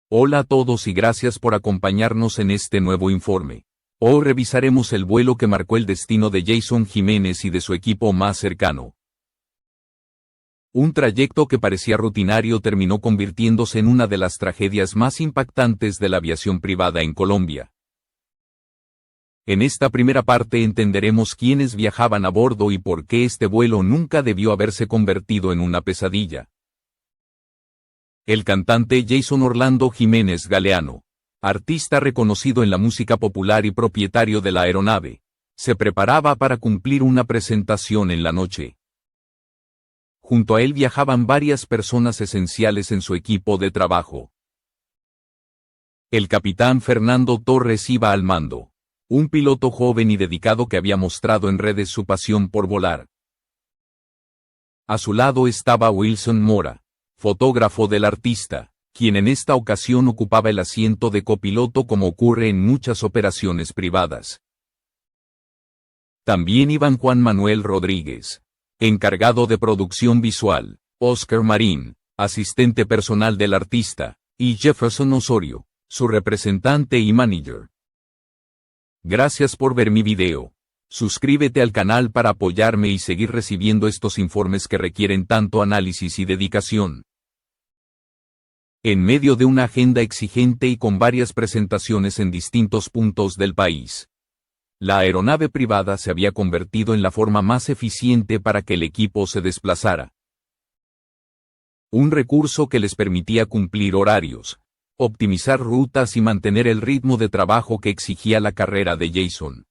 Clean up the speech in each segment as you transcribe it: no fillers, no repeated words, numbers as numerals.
Hola a todos y gracias por acompañarnos en este nuevo informe. Hoy revisaremos el vuelo que marcó el destino de Jason Jiménez y de su equipo más cercano. Un trayecto que parecía rutinario terminó convirtiéndose en una de las tragedias más impactantes de la aviación privada en Colombia. En esta primera parte entenderemos quiénes viajaban a bordo y por qué este vuelo nunca debió haberse convertido en una pesadilla. El cantante Jason Orlando Jiménez Galeano, artista reconocido en la música popular y propietario de la aeronave, se preparaba para cumplir una presentación en la noche. Junto a él viajaban varias personas esenciales en su equipo de trabajo. El capitán Fernando Torres iba al mando, un piloto joven y dedicado que había mostrado en redes su pasión por volar. A su lado estaba Wilson Mora, fotógrafo del artista, quien en esta ocasión ocupaba el asiento de copiloto como ocurre en muchas operaciones privadas. También iban Juan Manuel Rodríguez, encargado de producción visual, Oscar Marín, asistente personal del artista, y Jefferson Osorio, su representante y manager. Gracias por ver mi video. Suscríbete al canal para apoyarme y seguir recibiendo estos informes que requieren tanto análisis y dedicación. En medio de una agenda exigente y con varias presentaciones en distintos puntos del país, la aeronave privada se había convertido en la forma más eficiente para que el equipo se desplazara. Un recurso que les permitía cumplir horarios, optimizar rutas y mantener el ritmo de trabajo que exigía la carrera de Jason.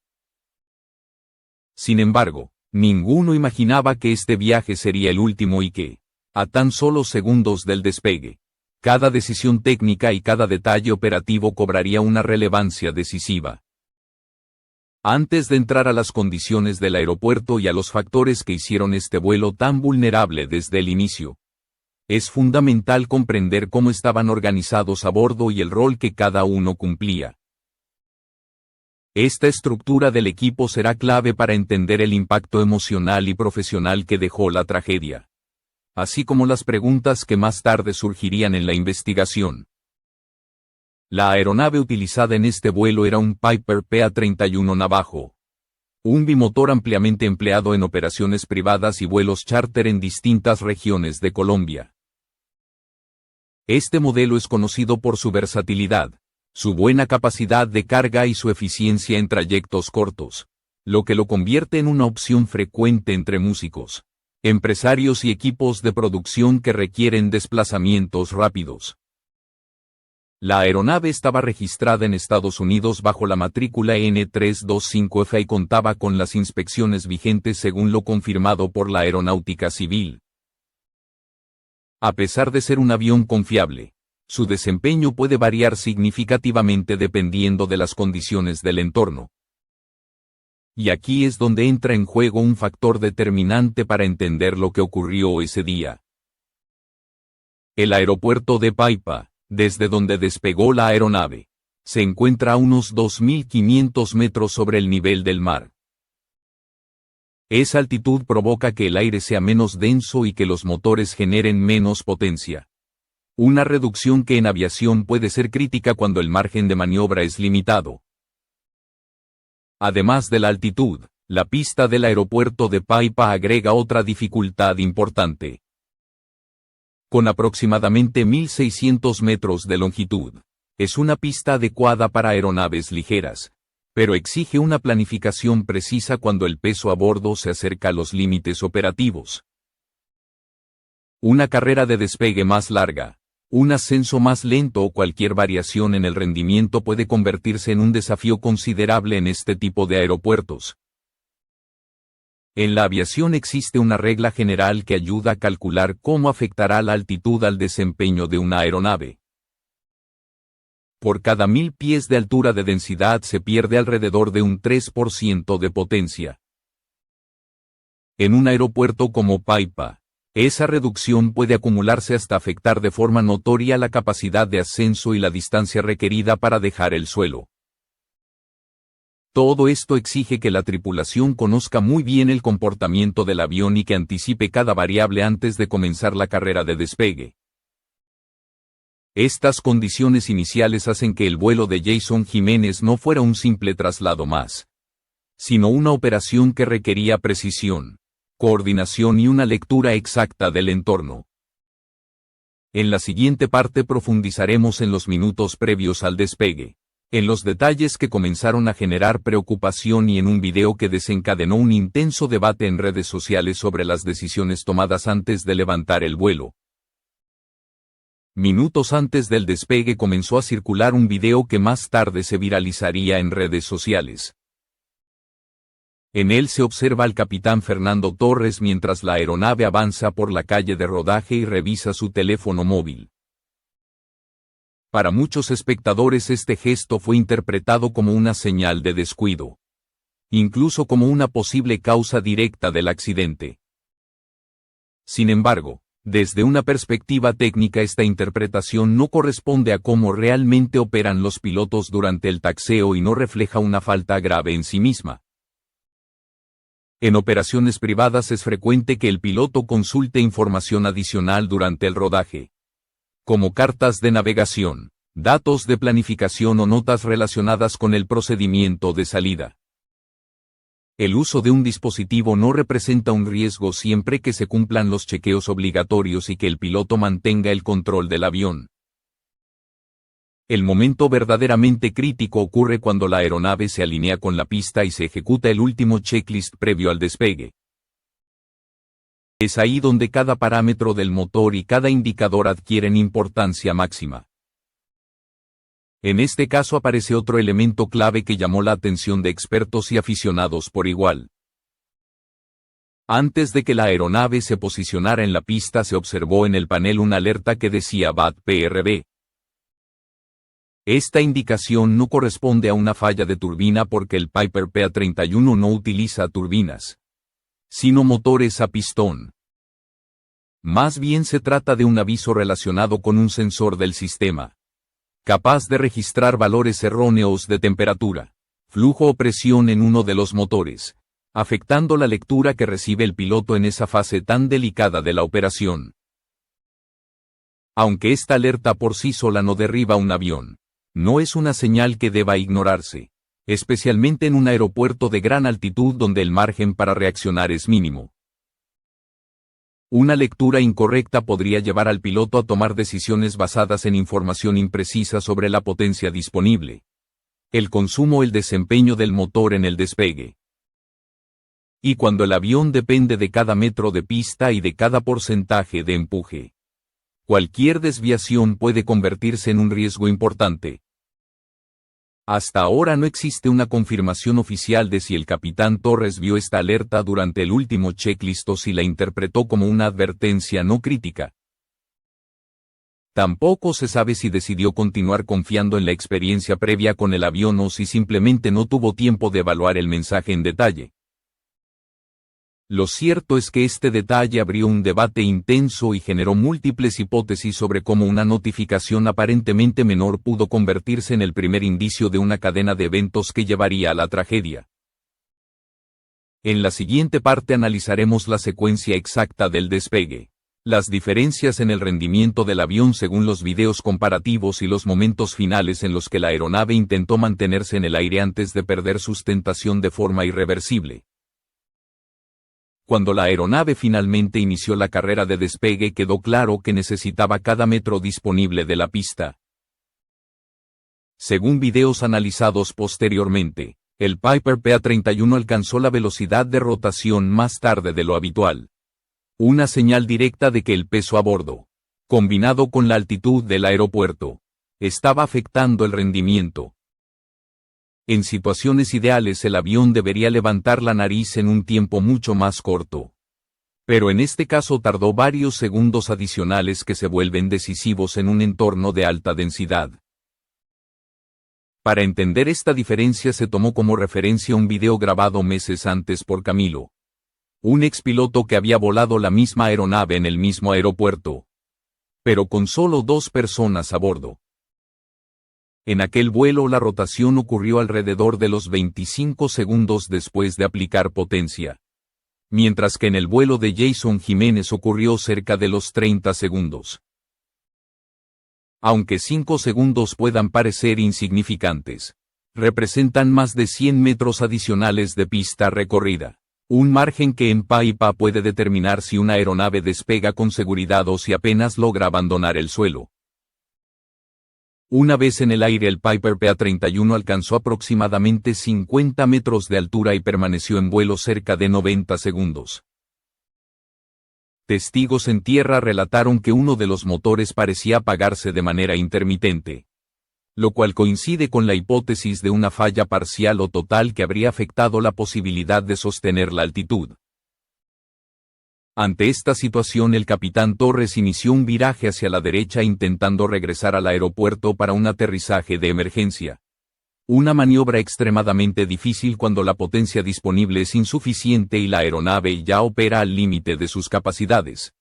Sin embargo, ninguno imaginaba que este viaje sería el último y que, a tan solo segundos del despegue, cada decisión técnica y cada detalle operativo cobraría una relevancia decisiva. Antes de entrar a las condiciones del aeropuerto y a los factores que hicieron este vuelo tan vulnerable desde el inicio, es fundamental comprender cómo estaban organizados a bordo y el rol que cada uno cumplía. Esta estructura del equipo será clave para entender el impacto emocional y profesional que dejó la tragedia, así como las preguntas que más tarde surgirían en la investigación. La aeronave utilizada en este vuelo era un Piper PA-31 Navajo, un bimotor ampliamente empleado en operaciones privadas y vuelos charter en distintas regiones de Colombia. Este modelo es conocido por su versatilidad, su buena capacidad de carga y su eficiencia en trayectos cortos, lo que lo convierte en una opción frecuente entre músicos, empresarios y equipos de producción que requieren desplazamientos rápidos. La aeronave estaba registrada en Estados Unidos bajo la matrícula N325F y contaba con las inspecciones vigentes según lo confirmado por la Aeronáutica Civil. A pesar de ser un avión confiable, su desempeño puede variar significativamente dependiendo de las condiciones del entorno. Y aquí es donde entra en juego un factor determinante para entender lo que ocurrió ese día. El aeropuerto de Paipa, desde donde despegó la aeronave, se encuentra a unos 2.500 metros sobre el nivel del mar. Esa altitud provoca que el aire sea menos denso y que los motores generen menos potencia. Una reducción que en aviación puede ser crítica cuando el margen de maniobra es limitado. Además de la altitud, la pista del aeropuerto de Paipa agrega otra dificultad importante. Con aproximadamente 1.600 metros de longitud, es una pista adecuada para aeronaves ligeras, pero exige una planificación precisa cuando el peso a bordo se acerca a los límites operativos. Una carrera de despegue más larga, un ascenso más lento o cualquier variación en el rendimiento puede convertirse en un desafío considerable en este tipo de aeropuertos. En la aviación existe una regla general que ayuda a calcular cómo afectará la altitud al desempeño de una aeronave. Por cada 1.000 pies de altura de densidad se pierde alrededor de un 3% de potencia. En un aeropuerto como Paipa, esa reducción puede acumularse hasta afectar de forma notoria la capacidad de ascenso y la distancia requerida para dejar el suelo. Todo esto exige que la tripulación conozca muy bien el comportamiento del avión y que anticipe cada variable antes de comenzar la carrera de despegue. Estas condiciones iniciales hacen que el vuelo de Jason Jiménez no fuera un simple traslado más, sino una operación que requería precisión, coordinación y una lectura exacta del entorno. En la siguiente parte profundizaremos en los minutos previos al despegue, en los detalles que comenzaron a generar preocupación y en un video que desencadenó un intenso debate en redes sociales sobre las decisiones tomadas antes de levantar el vuelo. Minutos antes del despegue comenzó a circular un video que más tarde se viralizaría en redes sociales. En él se observa al capitán Fernando Torres mientras la aeronave avanza por la calle de rodaje y revisa su teléfono móvil. Para muchos espectadores este gesto fue interpretado como una señal de descuido, incluso como una posible causa directa del accidente. Sin embargo, desde una perspectiva técnica esta interpretación no corresponde a cómo realmente operan los pilotos durante el taxeo y no refleja una falta grave en sí misma. En operaciones privadas es frecuente que el piloto consulte información adicional durante el rodaje, como cartas de navegación, datos de planificación o notas relacionadas con el procedimiento de salida. El uso de un dispositivo no representa un riesgo siempre que se cumplan los chequeos obligatorios y que el piloto mantenga el control del avión. El momento verdaderamente crítico ocurre cuando la aeronave se alinea con la pista y se ejecuta el último checklist previo al despegue. Es ahí donde cada parámetro del motor y cada indicador adquieren importancia máxima. En este caso aparece otro elemento clave que llamó la atención de expertos y aficionados por igual. Antes de que la aeronave se posicionara en la pista se observó en el panel una alerta que decía BAT PRB. Esta indicación no corresponde a una falla de turbina porque el Piper PA-31 no utiliza turbinas, sino motores a pistón. Más bien se trata de un aviso relacionado con un sensor del sistema, capaz de registrar valores erróneos de temperatura, flujo o presión en uno de los motores, afectando la lectura que recibe el piloto en esa fase tan delicada de la operación. Aunque esta alerta por sí sola no derriba un avión, no es una señal que deba ignorarse, especialmente en un aeropuerto de gran altitud donde el margen para reaccionar es mínimo. Una lectura incorrecta podría llevar al piloto a tomar decisiones basadas en información imprecisa sobre la potencia disponible, el consumo o el desempeño del motor en el despegue. Y cuando el avión depende de cada metro de pista y de cada porcentaje de empuje, cualquier desviación puede convertirse en un riesgo importante. Hasta ahora no existe una confirmación oficial de si el capitán Torres vio esta alerta durante el último checklist o si la interpretó como una advertencia no crítica. Tampoco se sabe si decidió continuar confiando en la experiencia previa con el avión o si simplemente no tuvo tiempo de evaluar el mensaje en detalle. Lo cierto es que este detalle abrió un debate intenso y generó múltiples hipótesis sobre cómo una notificación aparentemente menor pudo convertirse en el primer indicio de una cadena de eventos que llevaría a la tragedia. En la siguiente parte analizaremos la secuencia exacta del despegue, las diferencias en el rendimiento del avión según los videos comparativos y los momentos finales en los que la aeronave intentó mantenerse en el aire antes de perder sustentación de forma irreversible. Cuando la aeronave finalmente inició la carrera de despegue quedó claro que necesitaba cada metro disponible de la pista. Según videos analizados posteriormente, el Piper PA-31 alcanzó la velocidad de rotación más tarde de lo habitual. Una señal directa de que el peso a bordo, combinado con la altitud del aeropuerto, estaba afectando el rendimiento. En situaciones ideales el avión debería levantar la nariz en un tiempo mucho más corto. Pero en este caso tardó varios segundos adicionales que se vuelven decisivos en un entorno de alta densidad. Para entender esta diferencia se tomó como referencia un video grabado meses antes por Camilo, un expiloto que había volado la misma aeronave en el mismo aeropuerto, pero con solo 2 personas a bordo. En aquel vuelo la rotación ocurrió alrededor de los 25 segundos después de aplicar potencia, mientras que en el vuelo de Jason Jiménez ocurrió cerca de los 30 segundos. Aunque 5 segundos puedan parecer insignificantes, representan más de 100 metros adicionales de pista recorrida. Un margen que en PA puede determinar si una aeronave despega con seguridad o si apenas logra abandonar el suelo. Una vez en el aire, el Piper PA-31 alcanzó aproximadamente 50 metros de altura y permaneció en vuelo cerca de 90 segundos. Testigos en tierra relataron que uno de los motores parecía apagarse de manera intermitente, lo cual coincide con la hipótesis de una falla parcial o total que habría afectado la posibilidad de sostener la altitud. Ante esta situación, el capitán Torres inició un viraje hacia la derecha intentando regresar al aeropuerto para un aterrizaje de emergencia. Una maniobra extremadamente difícil cuando la potencia disponible es insuficiente y la aeronave ya opera al límite de sus capacidades.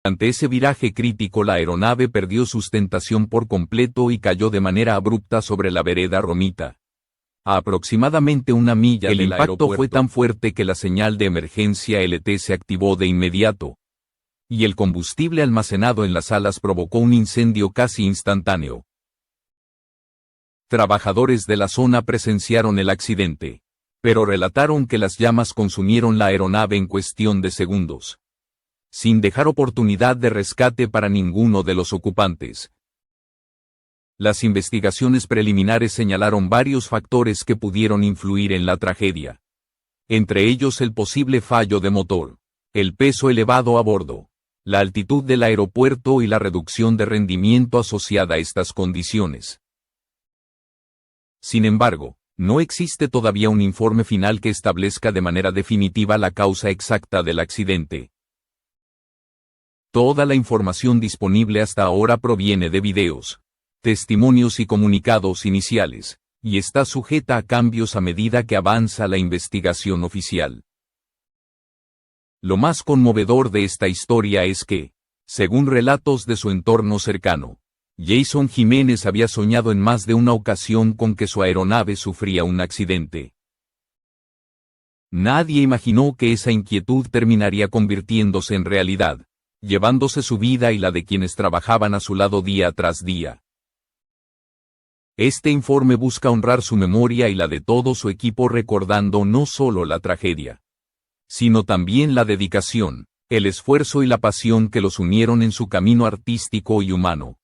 Ante ese viraje crítico, la aeronave perdió sustentación por completo y cayó de manera abrupta sobre la vereda Romita. A aproximadamente 1 milla del aeropuerto. El impacto fue tan fuerte que la señal de emergencia LT se activó de inmediato, y el combustible almacenado en las alas provocó un incendio casi instantáneo. Trabajadores de la zona presenciaron el accidente, pero relataron que las llamas consumieron la aeronave en cuestión de segundos, sin dejar oportunidad de rescate para ninguno de los ocupantes. Las investigaciones preliminares señalaron varios factores que pudieron influir en la tragedia. Entre ellos el posible fallo de motor, el peso elevado a bordo, la altitud del aeropuerto y la reducción de rendimiento asociada a estas condiciones. Sin embargo, no existe todavía un informe final que establezca de manera definitiva la causa exacta del accidente. Toda la información disponible hasta ahora proviene de videos, testimonios y comunicados iniciales, y está sujeta a cambios a medida que avanza la investigación oficial. Lo más conmovedor de esta historia es que, según relatos de su entorno cercano, Jason Jiménez había soñado en más de una ocasión con que su aeronave sufría un accidente. Nadie imaginó que esa inquietud terminaría convirtiéndose en realidad, llevándose su vida y la de quienes trabajaban a su lado día tras día. Este informe busca honrar su memoria y la de todo su equipo, recordando no solo la tragedia, sino también la dedicación, el esfuerzo y la pasión que los unieron en su camino artístico y humano.